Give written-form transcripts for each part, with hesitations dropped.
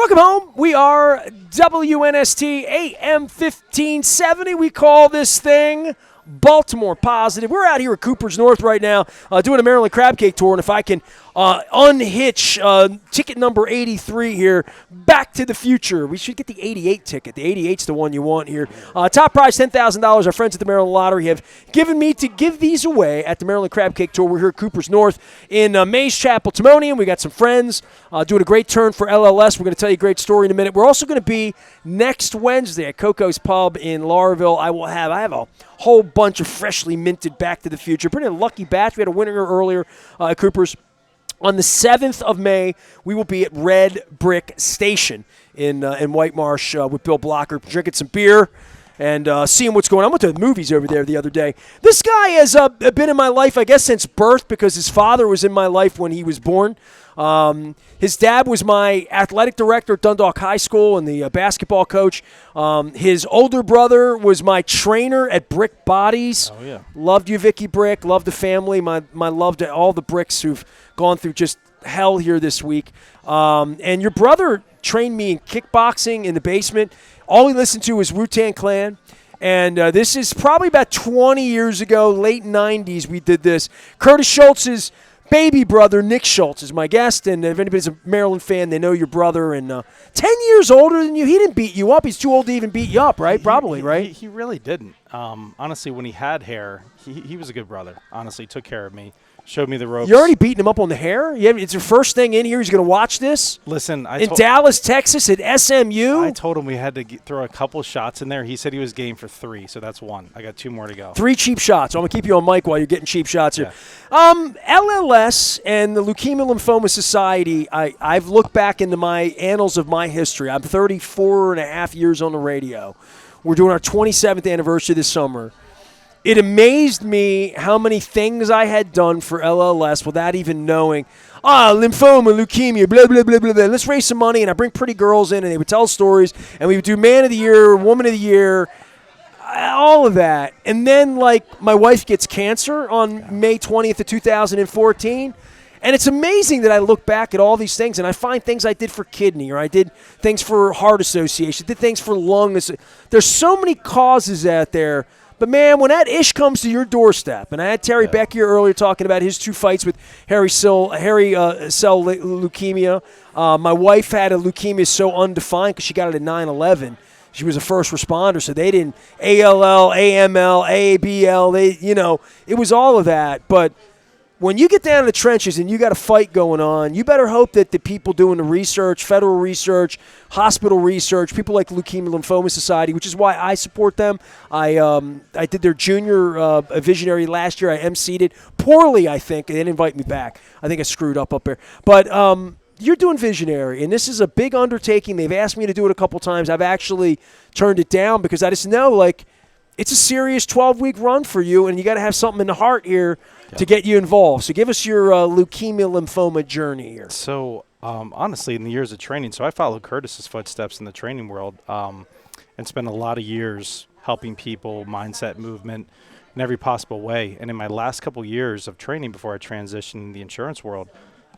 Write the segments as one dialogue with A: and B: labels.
A: Welcome home. We are WNST AM 1570. We call this thing Baltimore Positive. We're out here at Cooper's North right now doing a Maryland Crab Cake tour, and if I can unhitch ticket number 83 here, Back to the Future. We should get the 88 ticket. The 88's the one you want here. Top prize, $10,000. Our friends at the Maryland Lottery have given me to give these away at the Maryland Crab Cake Tour. We're here at Cooper's North in Mays Chapel, Timonium. We got some friends doing a great turn for LLS. We're going to tell you a great story in a minute. We're also going to be next Wednesday at Coco's Pub in Laurelville. I have a whole bunch of freshly minted Back to the Future. Pretty lucky batch. We had a winner earlier at Cooper's. On the 7th of May, we will be at Red Brick Station in White Marsh with Bill Blocker, drinking some beer and seeing what's going on. I went to the movies over there the other day. This guy has been in my life, I guess, since birth because his father was in my life when he was born. His dad was my athletic director at Dundalk High School and the basketball coach. His older brother was my trainer at Brick Bodies.
B: Oh, yeah. Loved
A: you, Vicky Brick. Loved the family. My love to all the Bricks who've gone through just hell here this week. And your brother trained me in kickboxing in the basement. All he listened to was Wu-Tang Clan. And this is probably about 20 years ago, late 90s we did this. Curtis Schultz's baby brother, Nick Schultz, is my guest. And if anybody's a Maryland fan, they know your brother. And 10 years older than you. He didn't beat you up. He's too old to even beat you up, right? Probably, right?
B: He really didn't. Honestly, when he had hair, he was a good brother. Honestly, took care of me. Showed me the ropes.
A: You're already beating him up on the hair? It's your first thing in here. He's going to watch this?
B: Listen,
A: in Dallas, Texas, at SMU?
B: I told him we had to throw a couple shots in there. He said he was game for 3, so that's 1. I got 2 more to go.
A: 3 cheap shots. I'm going to keep you on mic while you're getting cheap shots here. Yeah. LLS and the Leukemia Lymphoma Society, I've looked back into my annals of my history. I'm 34 and a half years on the radio. We're doing our 27th anniversary this summer. It amazed me how many things I had done for LLS without even knowing, lymphoma, leukemia, blah, blah, blah, blah, blah. Let's raise some money. And I bring pretty girls in, and they would tell stories. And we would do Man of the Year, Woman of the Year, all of that. And then, my wife gets cancer on May 20th of 2014. And it's amazing that I look back at all these things, and I find things I did for kidney, or I did things for heart association, did things for lung. There's so many causes out there. But, man, when that ish comes to your doorstep, and I had Terry Beck here earlier talking about his 2 fights with hairy cell leukemia. My wife had a leukemia so undefined because she got it at 9/11. She was a first responder, so they didn't ALL, AML, ABL. It was all of that. But when you get down in the trenches and you got a fight going on, you better hope that the people doing the research, federal research, hospital research, people like Leukemia Lymphoma Society, which is why I support them. I did their junior visionary last year. I emceed it poorly, I think. They didn't invite me back. I think I screwed up there. But you're doing visionary, and this is a big undertaking. They've asked me to do it a couple times. I've actually turned it down because I just know, it's a serious 12-week run for you, and you got to have something in the heart here to get you involved. So give us your leukemia lymphoma journey here.
B: So honestly, in the years of training, so I followed Curtis's footsteps in the training world and spent a lot of years helping people, mindset, movement, in every possible way. And in my last couple years of training before I transitioned in the insurance world,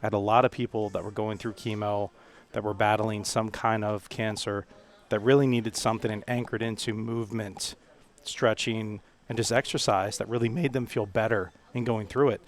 B: I had a lot of people that were going through chemo, that were battling some kind of cancer, that really needed something and anchored into movement, stretching, and just exercise that really made them feel better in going through it.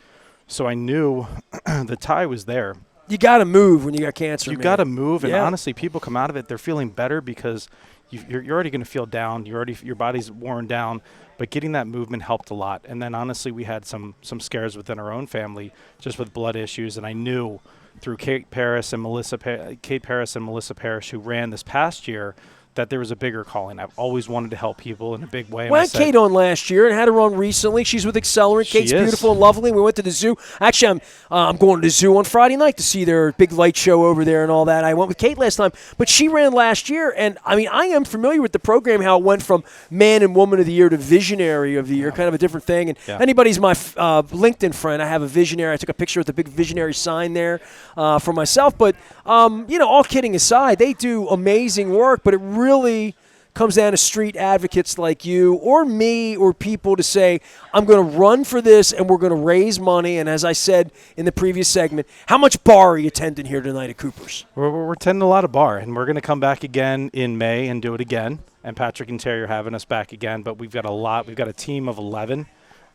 B: So I knew the tie was there.
A: You got to move when you got cancer.
B: You got to move, and honestly, people come out of it, they're feeling better because you're already going to feel down. Your body's worn down, but getting that movement helped a lot. And then honestly, we had some scares within our own family just with blood issues, and I knew through Kate Paris and Melissa Parrish, who ran this past year, that there was a bigger calling. I've always wanted to help people in a big way.
A: Well, I had Kate on last year and had her on recently. She's with Accelerant. Kate's beautiful and lovely. We went to the zoo. Actually, I'm going to the zoo on Friday night to see their big light show over there and all that. I went with Kate last time, but she ran last year. And, I am familiar with the program, how it went from Man and Woman of the Year to Visionary of the Year, kind of a different thing. And anybody's my LinkedIn friend, I have a visionary. I took a picture with the big visionary sign there for myself. But, all kidding aside, they do amazing work, but it really comes down to street advocates like you or me or people to say, I'm going to run for this and we're going to raise money. And as I said in the previous segment, how much bar are you attending here tonight at Cooper's?
B: We're attending a lot of bar, and we're going to come back again in May and do it again. And Patrick and Terry are having us back again. But we've got a team of 11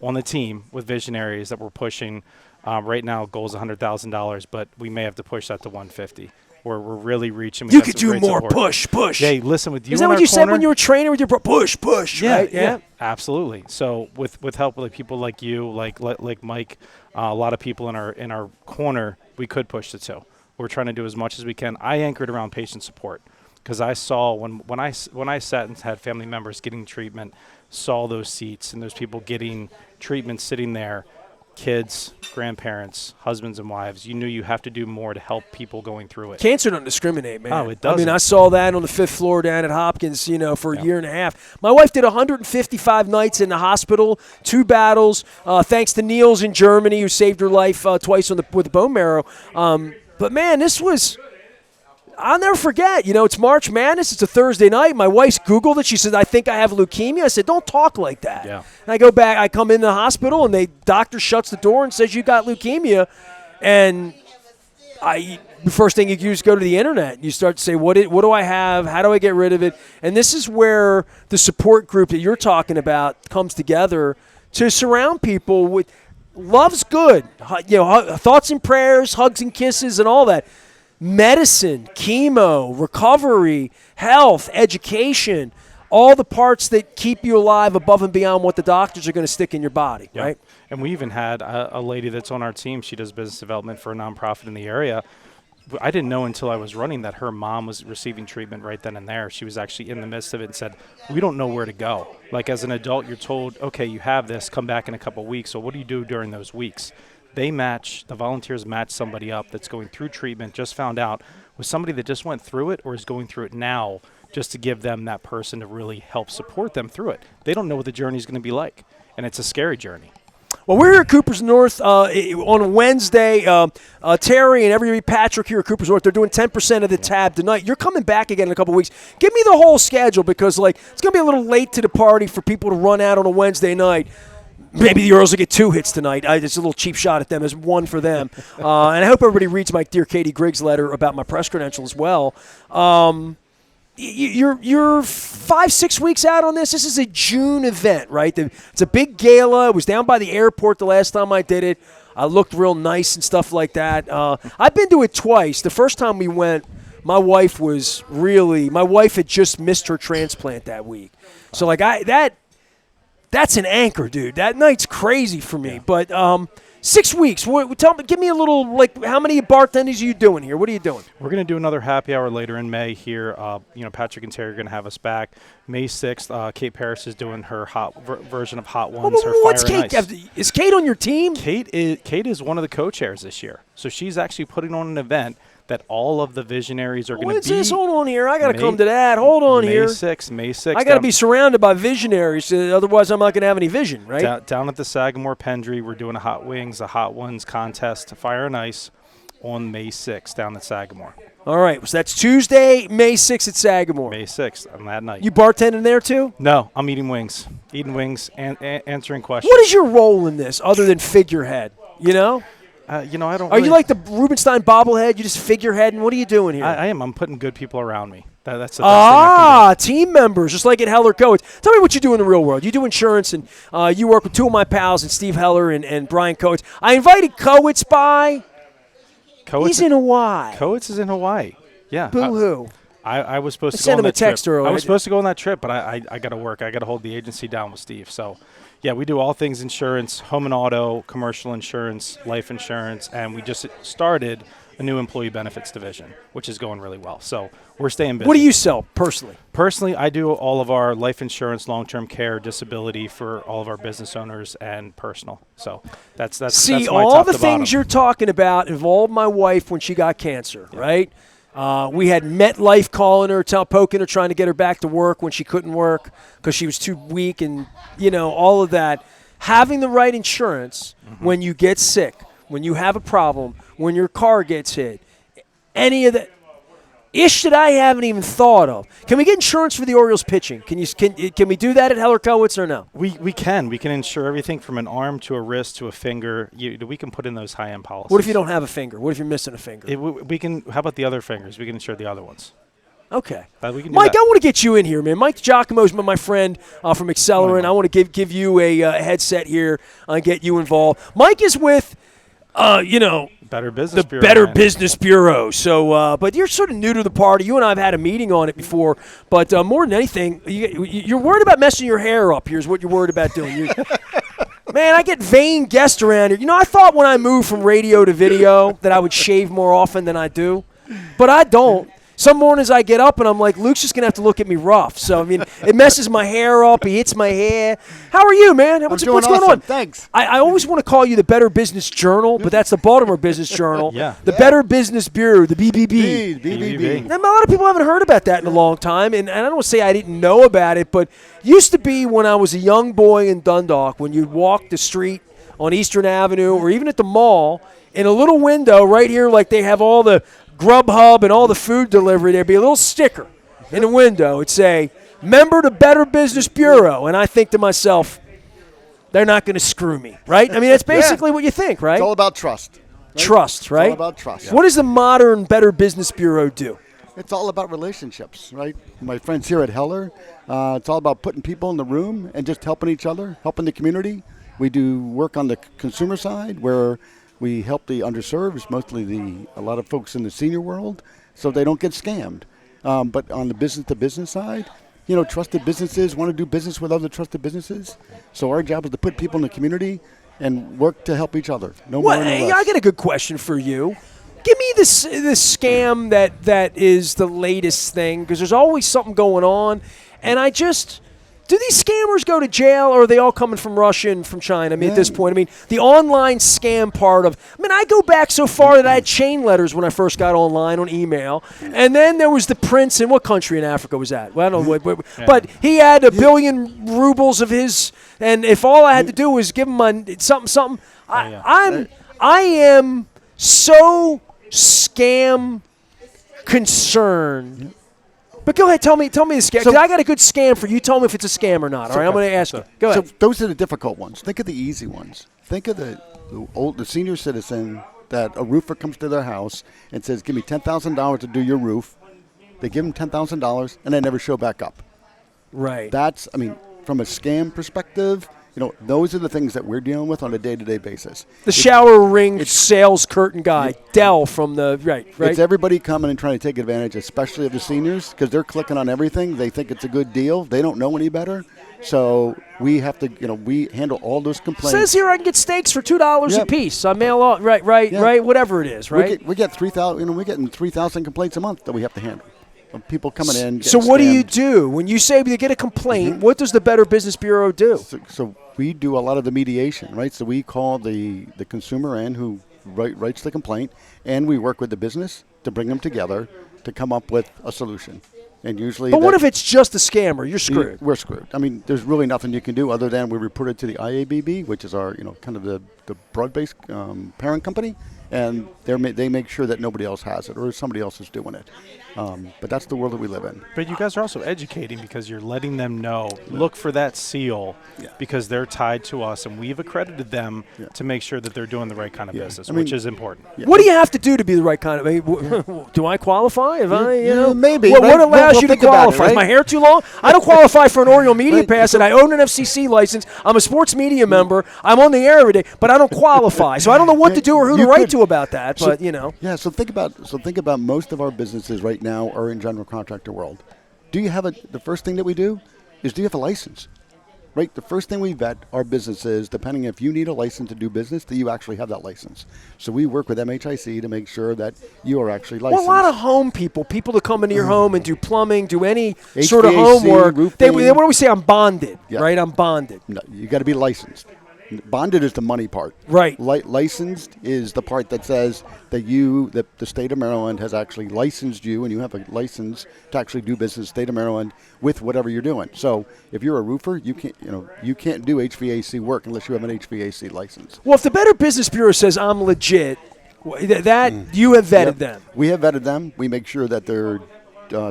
B: on the team with visionaries that we're pushing. Right now, goal is $100,000, but we may have to push that to $150,000. We're really reaching.
A: You could do more. Support. Push.
B: Hey, listen, with you.
A: Is that what you said when you were training with your push?
B: Yeah,
A: right?
B: Yeah, absolutely. So with help with people like you, like Mike, a lot of people in our corner, we could push the 2. We're trying to do as much as we can. I anchored around patient support because I saw when I sat and had family members getting treatment, saw those seats and those people getting treatment sitting there. Kids, grandparents, husbands and wives, you knew you have to do more to help people going through it.
A: Cancer doesn't discriminate, man.
B: Oh, it doesn't.
A: I mean, I saw that on the 5th floor down at Hopkins, for a year and a half. My wife did 155 nights in the hospital, 2 battles, thanks to Niels in Germany who saved her life twice with the bone marrow. But, man, this was – I'll never forget. It's March Madness. It's a Thursday night. My wife's Googled it. She said, I think I have leukemia. I said, don't talk like that.
B: Yeah.
A: And I go back. I come in the hospital, and doctor shuts the door and says, you got leukemia. And the first thing you do is go to the internet. You start to say, what do I have? How do I get rid of it? And this is where the support group that you're talking about comes together to surround people with love's good. Thoughts and prayers, hugs and kisses, and all that. Medicine, chemo, recovery, health, education, all the parts that keep you alive above and beyond what the doctors are going to stick in your body, right?
B: And we even had a lady that's on our team. She does business development for a nonprofit in the area. I didn't know until I was running that her mom was receiving treatment right then and there. She was actually in the midst of it and said, we don't know where to go. Like as an adult, you're told, okay, you have this, come back in a couple of weeks. So what do you do during those weeks? The volunteers match somebody up that's going through treatment, just found out, with somebody that just went through it or is going through it now, just to give them that person to really help support them through it. They don't know what the journey is going to be like, and it's a scary journey.
A: Well, we're here at Cooper's North on Wednesday. Terry and everybody, Patrick here at Cooper's North, they're doing 10% of the tab tonight. You're coming back again in a couple weeks. Give me the whole schedule because, it's going to be a little late to the party for people to run out on a Wednesday night. Maybe the Earls will get 2 hits tonight. It's a little cheap shot at them. It's 1 for them. And I hope everybody reads my dear Katie Griggs letter about my press credential as well. You're 5-6 weeks out on this. This is a June event, right? It's a big gala. It was down by the airport the last time I did it. I looked real nice and stuff like that. I've been to it twice. The first time we went, my wife had just missed her transplant that week. So that's an anchor, dude. That night's crazy for me. Yeah. But 6 weeks. Give me a little, how many bartenders are you doing here? What are you doing?
B: We're going to do another happy hour later in May here. Patrick and Terry are going to have us back. May 6th, Kate Paris is doing her version of Hot Ones, her
A: what's
B: Fire
A: Kate?
B: and Ice.
A: Is Kate on your team?
B: Kate is one of the co-chairs this year. So she's actually putting on an event that all of the visionaries are going to be.
A: What's this? Hold on here. I got to come to that. Hold on here.
B: May 6th.
A: I got to be surrounded by visionaries. Otherwise, I'm not going to have any vision, right?
B: Down at the Sagamore Pendry, we're doing a Hot Wings, a Hot Ones contest, Fire and Ice, on May 6th down at Sagamore.
A: All right. So that's Tuesday, May 6th at Sagamore.
B: May 6th on that night.
A: You bartending there, too?
B: No, I'm eating wings. And answering questions.
A: What is your role in this other than figurehead?
B: I don't.
A: Are you like the Rubenstein bobblehead? You just figureheading? What are you doing here?
B: I am. I'm putting good people around me. That's the best thing I can do.
A: Team members, just like at Heller Coates. Tell me what you do in the real world. You do insurance, and you work with 2 of my pals, and Steve Heller and Brian Coates. I invited Coates by. He's in Hawaii.
B: Coates is in Hawaii. Yeah.
A: Boo-hoo.
B: I was supposed to go
A: sent
B: on
A: him a
B: that trip.
A: text earlier.
B: I was supposed to go on that trip, but I got to work. I got to hold the agency down with Steve. So, yeah, we do all things insurance, home and auto, commercial insurance, life insurance, and we just started a new employee benefits division, which is going really well. So we're staying busy.
A: What do you sell personally?
B: Personally, I do all of our life insurance, long-term care, disability for all of our business owners and personal. So that's
A: See,
B: that's
A: all the things you're talking about involved my wife when she got cancer, right? We had MetLife calling her, poking her, trying to get her back to work when she couldn't work because she was too weak and, all of that. Having the right insurance when you get sick, when you have a problem, when your car gets hit, any of that, ish that I haven't even thought of. Can we get insurance for the Orioles pitching? Can we do that at Heller Kowitz or no?
B: We can insure everything from an arm to a wrist to a finger. We can put in those high-end policies.
A: What if you don't have a finger? What if you're missing a finger?
B: We can. How about the other fingers? We can insure the other ones.
A: Okay.
B: We can do
A: Mike,
B: that.
A: I want to get you in here, man. Mike DiGiacomo is my friend from Accelerant. I want to give you a headset here and get you involved. Mike is with,
B: Better Business Bureau.
A: Better Business Bureau. So, but you're sort of new to the party. You and I have had a meeting on it before. But more than anything, you're worried about messing your hair up. Here's what you're worried about doing. Man, I get vain guests around here. I thought when I moved from radio to video that I would shave more often than I do. But I don't. Some mornings I get up and I'm like, Luke's just going to have to look at me rough. So, it messes my hair up. He hits my hair. How are you, man? What's going on?
C: Thanks.
A: I always want to call you the Better Business Journal, but that's the Baltimore Business Journal.
B: Yeah.
A: The Better Business Bureau, the BBB.
C: BBB.
A: Now, a lot of people haven't heard about that in a long time, and I don't want to say I didn't know about it, but used to be when I was a young boy in Dundalk, when you'd walk the street on Eastern Avenue or even at the mall, in a little window right here, like they have all the Grubhub and all the food delivery, there'd be a little sticker in the window. It'd say, member to Better Business Bureau. And I think to myself, they're not going to screw me, right? That's basically what you think, right?
C: It's all about trust. Right?
A: Trust, right?
C: It's all about trust.
A: What does the modern Better Business Bureau do?
C: It's all about relationships, right? My friends here at Heller, it's all about putting people in the room and just helping each other, helping the community. We do work on the consumer side where we help the underserved, mostly a lot of folks in the senior world, so they don't get scammed. But on the business-to-business side, trusted businesses want to do business with other trusted businesses. So our job is to put people in the community and work to help each other. No more, no less.
A: I got a good question for you. Give me this scam that is the latest thing, because there's always something going on, and do these scammers go to jail, or are they all coming from Russia and from China? At this point, the online scam part of, I go back so far that I had chain letters when I first got online on email, and then there was the prince in what country in Africa was that? Well, I don't know, but he had 1 billion rubles of his, and if all I had to do was give him my something, I am so scam concerned. But go ahead, tell me the scam. Because I got a good scam for you. Tell me if it's a scam or not. All right, I'm going to ask you. Go ahead.
C: So those are the difficult ones. Think of the easy ones. Think of the senior citizen that a roofer comes to their house and says, "Give me $10,000 to do your roof." They give him $10,000 and they never show back up.
A: Right.
C: That's, from a scam perspective, those are the things that we're dealing with on a day-to-day basis.
A: The shower ring sales curtain guy, Dell from the right.
C: It's everybody coming and trying to take advantage, especially of the seniors, because they're clicking on everything. They think it's a good deal. They don't know any better. So we have to, we handle all those complaints.
A: Says here I can get steaks for $2 a piece. I mail out, right, whatever it is, right?
C: We get 3,000. We're getting 3,000 complaints a month that we have to handle. Of people coming in.
A: So what
C: scammed.
A: do you do when you say you get a complaint? What does the Better Business Bureau do?
C: So we do a lot of the mediation, right? So we call the consumer in who writes the complaint, and we work with the business to bring them together to come up with a solution. And usually,
A: but what if it's just a scammer? You're screwed.
C: We're screwed. There's really nothing you can do other than we report it to the IABB, which is our, kind of the broad-based parent company, and they make sure that nobody else has it or somebody else is doing it. But that's the world that we live in.
B: But you guys are also educating, because you're letting them know, look for that seal, because they're tied to us, and we've accredited them to make sure that they're doing the right kind of business, which is important.
C: Yeah.
A: What do you have to do to be the right kind of? Do I qualify?
C: Maybe.
A: What allows you to qualify?
C: Right?
A: Is my hair too long? I don't qualify for an Oriole Media Pass, and I own an FCC license. I'm a sports media member. I'm on the air every day, but I don't qualify. So I don't know what to do or who to write to about that. But
C: Yeah. So think about most of our businesses right now are in general contractor world. Do you have the first thing that we do is, do you have a license? Right? The first thing we vet our businesses, depending if you need a license to do business, that you actually have that license. So we work with MHIC to make sure that you are actually licensed.
A: Well, a lot of home people that come into your home and do plumbing, do any sort of homework.
C: Roofing.
A: What do we say? I'm bonded, right? I'm bonded.
C: No, you got to be licensed. Bonded is the money part.
A: Right.
C: Licensed is the part that says that the state of Maryland has actually licensed you, and you have a license to actually do business in the state of Maryland with whatever you're doing. So if you're a roofer, you can't do HVAC work unless you have an HVAC license.
A: Well, if the Better Business Bureau says I'm legit, You have vetted them.
C: We have vetted them. We make sure that they're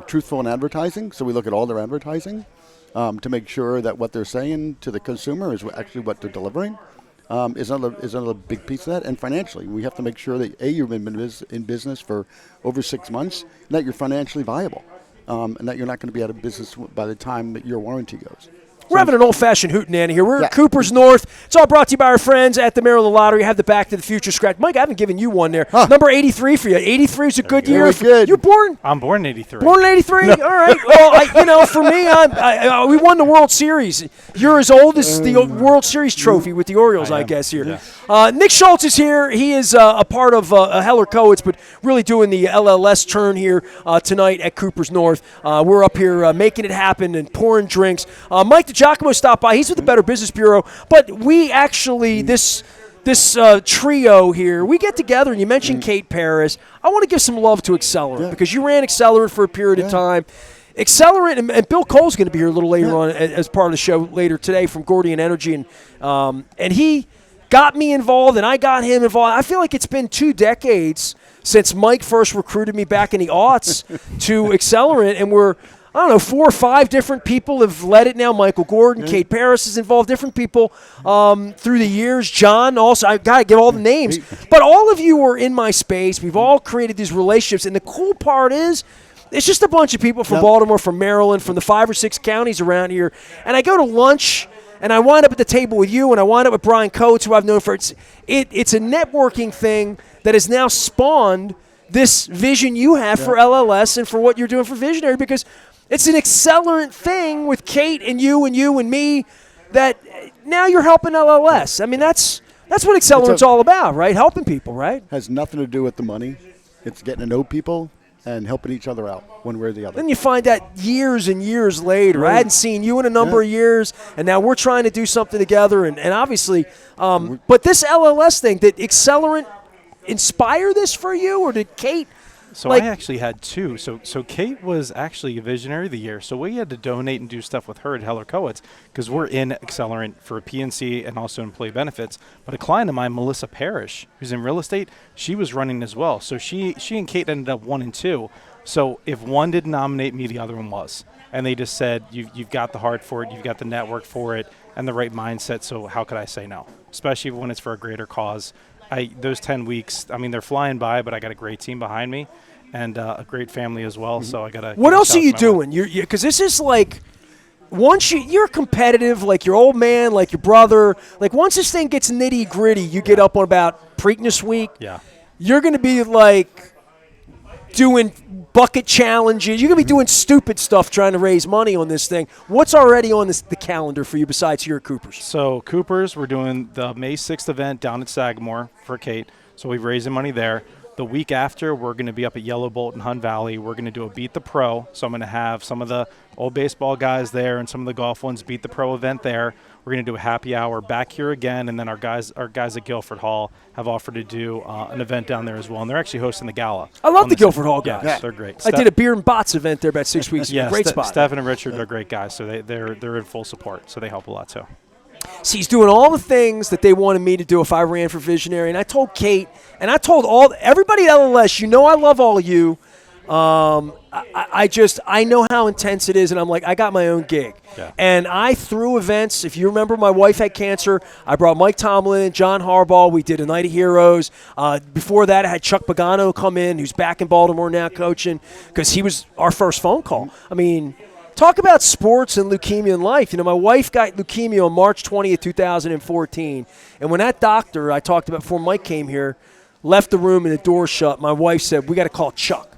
C: truthful in advertising, so we look at all their advertising to make sure that what they're saying to the consumer is actually what they're delivering. Is another big piece of that. And financially, we have to make sure that you've been in business for over 6 months, and that you're financially viable, and that you're not going to be out of business by the time that your warranty goes.
A: We're having an old-fashioned hootenanny here. We're at Cooper's North. It's all brought to you by our friends at the Maryland Lottery. Have the Back to the Future scratch. Mike, I haven't given you one there. Number 83 for you. 83 is a good year.
C: Good.
A: You were born?
B: I'm born in 83.
A: Born in 83? No. All right. Well, for me, we won the World Series. You're as old as the World Series trophy with the Orioles, I guess, here. Yeah. Nick Schultz is here. He is a part of Heller Coates, but really doing the LLS turn here tonight at Cooper's North. We're up here making it happen and pouring drinks. Mike DiGiacomo stopped by. He's with the Better Business Bureau. But we actually, this trio here, we get together, and you mentioned Kate Paris. I want to give some love to Accelerant because you ran Accelerant for a period of time. Accelerant, and Bill Cole's going to be here a little later on as part of the show later today from Gordian Energy, and he got me involved, and I got him involved. I feel like it's been 2 decades since Mike first recruited me back in the aughts to Accelerant, and we're, 4 or 5 different people have led it now. Michael Gordon, Kate Paris is involved, different people through the years. John also, I got to give all the names. But all of you are in my space. We've all created these relationships, and the cool part is it's just a bunch of people from Baltimore, from Maryland, from the 5 or 6 counties around here. And I go to lunch, and I wind up at the table with you, and I wind up with Brian Coates, who I've known for it's a networking thing that has now spawned this vision you have for LLS and for what you're doing for Visionary, because it's an Accelerant thing with Kate and you and me that now you're helping LLS. I mean, that's what Accelerant's all about, right? Helping people, right?
C: Has nothing to do with the money. It's getting to know people and helping each other out one way or the other.
A: Then you find out years and years later. Right. I hadn't seen you in a number of years, and now we're trying to do something together. And obviously, but this LLS thing, did Accelerant inspire this for you, or did Kate?
B: So I actually had 2. So Kate was actually a Visionary of the Year. So we had to donate and do stuff with her at Heller Coates because we're in Accelerant for PNC and also employee benefits. But a client of mine, Melissa Parrish, who's in real estate, she was running as well. So she and Kate ended up 1 and 2. So if one didn't nominate me, the other one was. And they just said, you've got the heart for it, you've got the network for it, and the right mindset. So how could I say no? Especially when it's for a greater cause. Those 10 weeks, they're flying by, but I got a great team behind me and a great family as well. So I got to.
A: What else are you doing? Because this is like, once you're competitive, like your old man, like your brother. Like once this thing gets nitty gritty, you get up on about Preakness Week.
B: Yeah.
A: You're going to be like doing bucket challenges. You're going to be doing stupid stuff trying to raise money on this thing. What's already on the calendar for you besides here at Cooper's?
B: So Cooper's, we're doing the May 6th event down at Sagamore for Kate. So we've raising money there. The week after, we're going to be up at Yellow Bolt in Hunt Valley. We're going to do a Beat the Pro. So I'm going to have some of the old baseball guys there and some of the golf ones Beat the Pro event there. We're going to do a happy hour back here again, and then our guys at Guilford Hall have offered to do an event down there as well, and they're actually hosting the gala.
A: I love the Guilford Hall guys.
B: Yeah, they're great.
A: I did a beer and bots event there about 6 weeks ago.
B: Yeah,
A: great spot.
B: Stephen and Richard are great guys, so they're in full support, so they help a lot too.
A: See, he's doing all the things that they wanted me to do if I ran for Visionary, and I told Kate, and I told everybody at LLS, I love all of you. I know how intense it is, and I'm like, I got my own gig. Yeah. And I threw events. If you remember, my wife had cancer. I brought Mike Tomlin, John Harbaugh. We did a Night of Heroes. Before that, I had Chuck Pagano come in, who's back in Baltimore now coaching, because he was our first phone call. Talk about sports and leukemia in life. My wife got leukemia on March 20th, 2014. And when that doctor I talked about before Mike came here left the room and the door shut, my wife said, we got to call Chuck.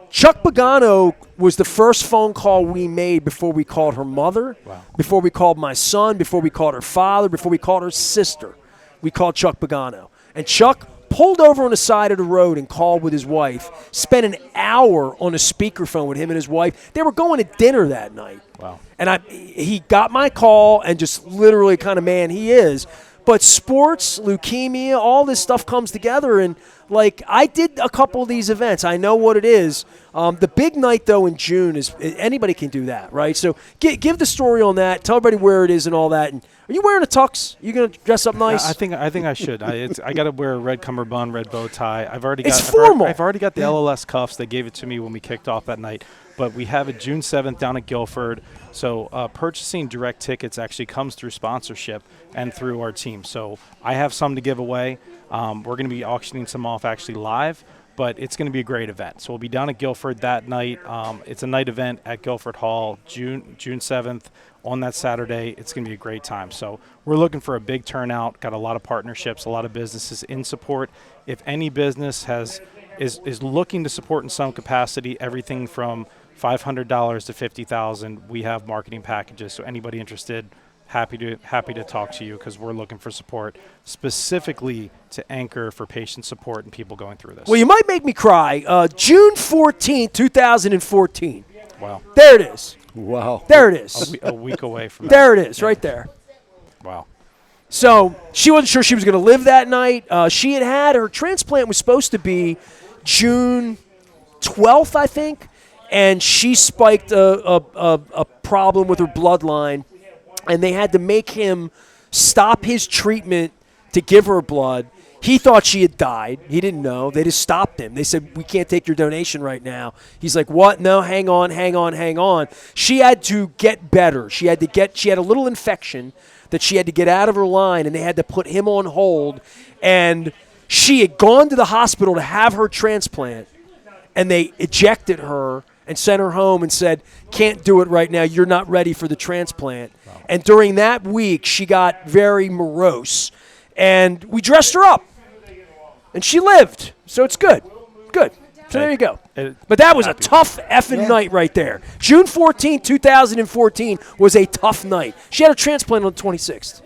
A: Chuck Pagano was the first phone call we made before we called her mother, before we called my son, before we called her father, before we called her sister. We called Chuck Pagano. And Chuck pulled over on the side of the road and called with his wife, spent an hour on a speakerphone with him and his wife. They were going to dinner that night.
B: Wow.
A: And he got my call and just literally kind of man he is. But sports, leukemia, all this stuff comes together. And Like, I did a couple of these events. I know what it is. The big night, though, in June is anybody can do that, right? So give the story on that. Tell everybody where it is and all that. And are you wearing a tux? You going to dress up nice?
B: I think I should. I got to wear a red cummerbund, red bow tie. I've already got the LLS cuffs. They gave it to me when we kicked off that night. But we have it June 7th down at Guilford. So purchasing direct tickets actually comes through sponsorship and through our team. So I have some to give away. We're going to be auctioning some off actually live, but it's going to be a great event. So we'll be down at Guilford that night. It's a night event at Guilford Hall, June 7th on that Saturday. It's going to be a great time. So we're looking for a big turnout, got a lot of partnerships, a lot of businesses in support. If any business is looking to support in some capacity, everything from $500 to $50,000, we have marketing packages. So anybody interested, happy to talk to you, because we're looking for support specifically to anchor for patient support and people going through this.
A: Well, you might make me cry. June 14th, 2014.
B: Wow.
A: There it is.
C: Wow.
A: There it is.
B: A week away from that.
A: There it is, right there.
B: Wow.
A: So she wasn't sure she was going to live that night. She had her transplant was supposed to be June 12th, I think, and she spiked a problem with her bloodline, and they had to make him stop his treatment to give her blood. He thought she had died. He didn't know. They just stopped him. They said, we can't take your donation right now. He's like, what? No, hang on. She had to get better. She had a little infection that she had to get out of her line, and they had to put him on hold. And she had gone to the hospital to have her transplant, and they ejected her and sent her home and said, can't do it right now. You're not ready for the transplant. Wow. And during that week, she got very morose. And we dressed her up. And she lived. So it's good. Good. So there you go. But that was a tough effing night right there. June 14, 2014 was a tough night. She had her transplant on the 26th.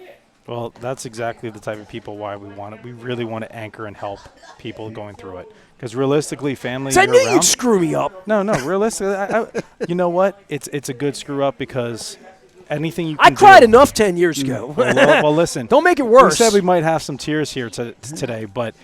B: Well, that's exactly the type of people why we want it. We really want to anchor and help people going through it. Because realistically, family.
A: I knew you'd screw me up.
B: No. Realistically, you know what? It's a good screw up, because anything you can
A: I cried enough 10 years ago.
B: Well, listen.
A: Don't make it worse.
B: We said we might have some tears here today, but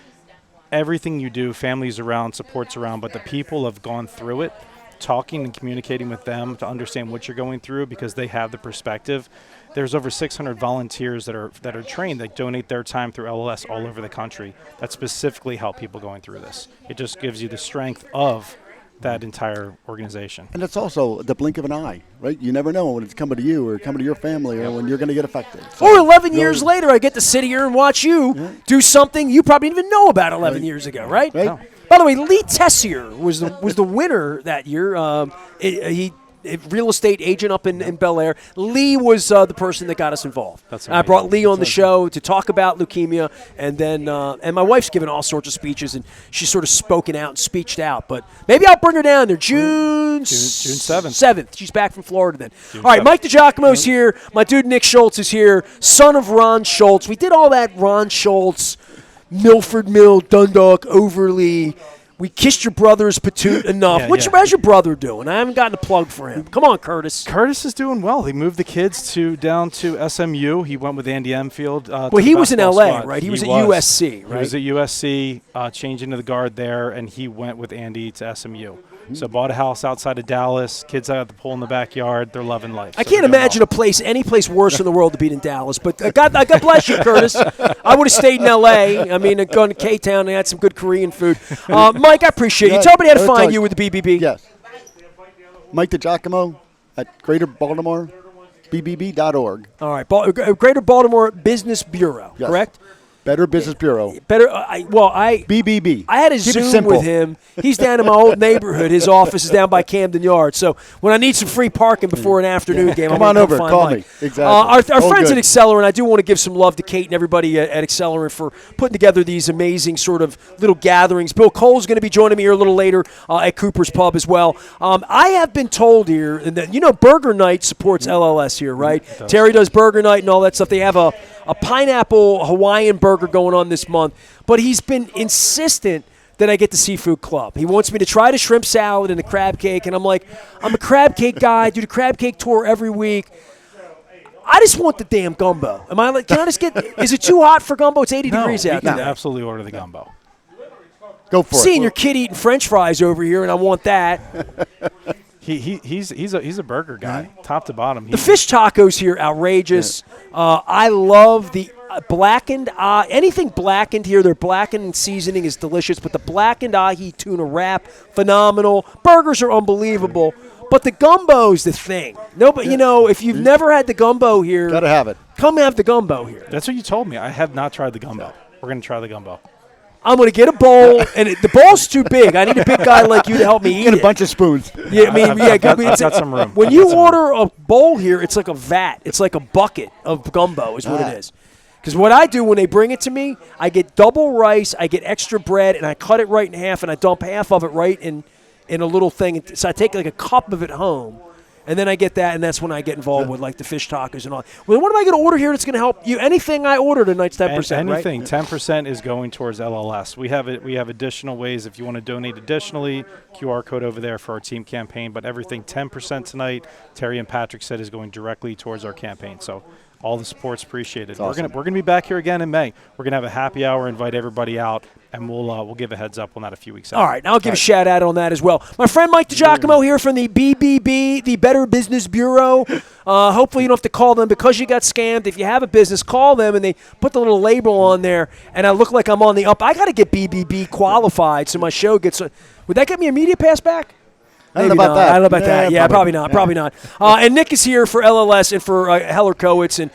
B: everything you do, family's around, support's around, but the people have gone through it, talking and communicating with them to understand what you're going through, because they have the perspective. There's over 600 volunteers that are trained, that donate their time through LLS all over the country, that specifically help people going through this. It just gives you the strength of that entire organization.
C: And it's also the blink of an eye, right? You never know when it's coming to you or coming to your family or when you're going to get affected. So
A: or 11 years later, I get to sit here and watch you do something you probably didn't even know about 11 years ago, right?
C: No.
A: By the way, Lee Tessier was the winner that year. He real estate agent up in Bel Air. Lee was the person that got us involved. I brought Lee on the show to talk about leukemia, and then and my wife's given all sorts of speeches, and she's sort of spoken out and speeched out. But maybe I'll bring her down there June 7th. She's back from Florida then. All right,
B: 7th.
A: Mike DiGiacomo's here. My dude Nick Schultz is here, son of Ron Schultz. We did all that Ron Schultz, Milford Mill, Dundalk, Overly. We kissed your brother's patoot enough. How's your brother doing? I haven't gotten a plug for him. Come on, Curtis.
B: Curtis is doing well. He moved the kids down to SMU. He went with Andy Enfield.
A: Well, he was in L.A., right? He was at USC, right?
B: He was at USC, changing to the guard there, and he went with Andy to SMU. So bought a house outside of Dallas. Kids out at the pool in the backyard. They're loving life.
A: I can't imagine any place worse in the world to be than Dallas. But God bless you, Curtis. I would have stayed in L.A. I mean, gone to K-Town and had some good Korean food. Mike, I appreciate you. Tell me how to find you with the BBB.
C: Yes. Mike DiGiacomo at Greater Baltimore, BBB.org.
A: All right. Greater Baltimore Business Bureau, correct?
C: Better Business Bureau.
A: BBB. I had a
C: Keep
A: Zoom with him. He's down in my old neighborhood. His office is down by Camden Yards. So when I need some free parking before an afternoon game,
C: come
A: I'm
C: on over.
A: Find
C: Call
A: Mike.
C: me. Exactly.
A: Our friends at Accelerant, I do want to give some love to Kate and everybody at Accelerant for putting together these amazing sort of little gatherings. Bill Cole's going to be joining me here a little later at Cooper's Pub as well. I have been told here that, Burger Night supports LLS here, right? Terry does Burger Night and all that stuff. They have a pineapple Hawaiian burger going on this month, but he's been insistent that I get the seafood club. He wants me to try the shrimp salad and the crab cake, and I'm like, I'm a crab cake guy. I do the crab cake tour every week. I just want the damn gumbo. Can I just get? Is it too hot for gumbo? It's 80 degrees out there.
B: You can absolutely order the gumbo.
C: Go for it.
A: Seeing your kid eating French fries over here, and I want that.
B: He's a burger guy, top to bottom.
A: The fish tacos here, outrageous. I love the blackened, anything blackened here. Their blackened seasoning is delicious, but the blackened ahi tuna wrap, phenomenal. Burgers are unbelievable, but the gumbo's the thing. Nobody, if you've never had the gumbo here,
C: Gotta have it.
A: come have the gumbo here.
B: That's what you told me. I have not tried the gumbo. We're going to try the gumbo.
A: I'm going to get a bowl, and the bowl's too big. I need a big guy like you to help me eat
C: Get a
A: it.
C: bunch of spoons.
A: Yeah, I mean,
B: I've got some room.
A: When you order a bowl here, it's like a vat. It's like a bucket of gumbo is what it is. Because what I do when they bring it to me, I get double rice, I get extra bread, and I cut it right in half, and I dump half of it right in a little thing. So I take like a cup of it home, and then I get that, and that's when I get involved with like the fish tacos and all. Well, what am I going to order here that's going to help you? Anything I order tonight's 10%,
B: anything,
A: right?
B: 10% is going towards LLS. We have additional ways if you want to donate additionally. QR code over there for our team campaign, but everything 10% tonight. Terry and Patrick said is going directly towards our campaign. So all the support's appreciated.
C: Awesome.
B: We're gonna be back here again in May. We're gonna have a happy hour, invite everybody out, and we'll give a heads up on that a few weeks out.
A: All right, I'll give a shout out on that as well. My friend Mike DiGiacomo here from the BBB, the Better Business Bureau. Hopefully you don't have to call them because you got scammed. If you have a business, call them, and they put the little label on there, and I look like I'm on the up. I got to get BBB qualified so my show gets – would that get me a media pass back?
C: I don't know about that.
A: I don't know about that. Yeah, probably not.
C: Yeah.
A: Probably not. And Nick is here for LLS and for Heller Kowitz. And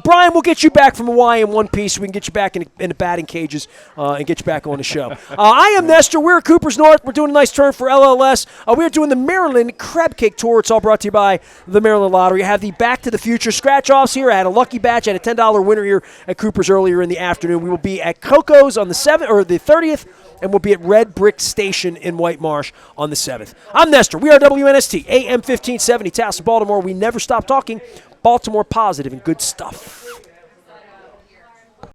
A: Brian, we'll get you back from Hawaii in one piece. We can get you back in the batting cages and get you back on the show. I am Nestor. We're at Cooper's North. We're doing a nice turn for LLS. We are doing the Maryland Crab Cake Tour. It's all brought to you by the Maryland Lottery. I have the Back to the Future scratch-offs here. I had a lucky batch. I had a $10 winner here at Cooper's earlier in the afternoon. We will be at Coco's on the 7th or the 30th. And we'll be at Red Brick Station in White Marsh on the 7th. I'm Nestor. We are WNST, AM 1570, Taos, Baltimore. We never stop talking Baltimore positive and good stuff.